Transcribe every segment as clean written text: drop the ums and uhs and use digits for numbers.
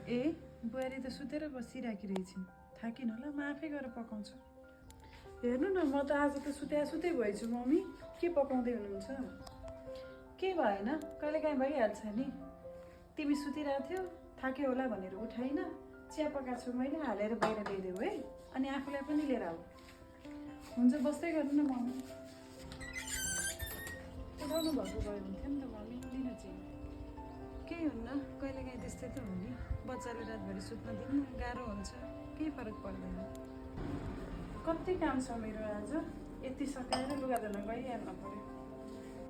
ए बुहारी त सुतेर बसिराखी रहेछन्। थाकिन होला, म आफै गएर पकाउँछु। हेर्नु न, म त आज त सुतै भएछु। मम्मी के पकाउँदै हुनुहुन्छ? के भएन, कहिलेकाहीँ भइहाल्छ नि। तिमी सुतिरहेको थियौ, थाक्यो होला भनेर उठाइन, चिया पकाएको छु मैले, हालेर बाहिर ल्याइदेऊ है, अनि आफूलाई पनि लिएर आऊ। हुन्छ, बस्दै गर्नु न मम्मी। उठाउनु भएको भए हुन्थ्यो नि त मम्मी, लिन चाहिँ। केही हुन्न, कहिलेकाहीँ त्यस्तै त हो नि। बच्चाले रातभरि सुत्न दिन्न, गाह्रो हुन्छ, केही फरक पर्दैन। कति काम छ मेरो आज, यति सकाएर लुगा धुन गइहाल्नु पर्यो।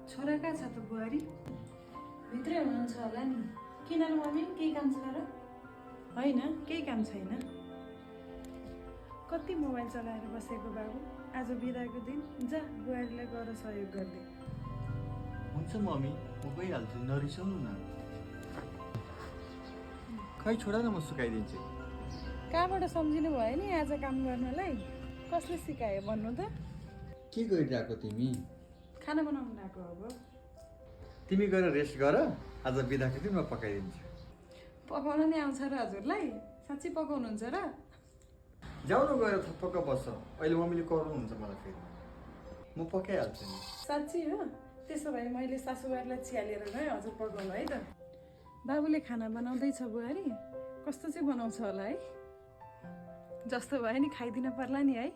छोरा कहाँ छ त बुहारी? भित्रै हुनुहुन्छ होला नि। किन र मम्मी, केही काम छ र? होइन, केही काम छैन। कति मोबाइल चलाएर बसेको बाबु, आज बिदाको दिन, जा बुहारीलाई गएर सहयोग गरिदिए। हुन्छ मम्मी, म गइहाल्छु, नरिसाउनु न। खै छोडा न, म सुकाइदिन्छु। कहाँबाट सम्झिनु भयो नि आज काम गर्नलाई? कसले सिकायो भन्नु त? के गरिरहेको तिमी? खाना बनाउनु भएको अब। तिमी गएर रेस्ट गर, आज बिदाको दिन म पकाइदिन्छु। पकाउन नि आउँछ र हजुरलाई? साँच्चै पकाउनुहुन्छ र? जाऊ न, गएर थपक्क बस्छ, अहिले मम्मीले कराउनुहुन्छ मलाई फेरि। म पकाइहाल्छु नि। साँच्ची हो? त्यसो भए मैले सासूबारीलाई चिया लिएर गएँ, हजुर पकाउनु है त। बाबुले खाना बनाउँदैछ बुहारी, कस्तो चाहिँ बनाउँछ होला है? जस्तो भयो नि खाइदिन पर्ला नि है।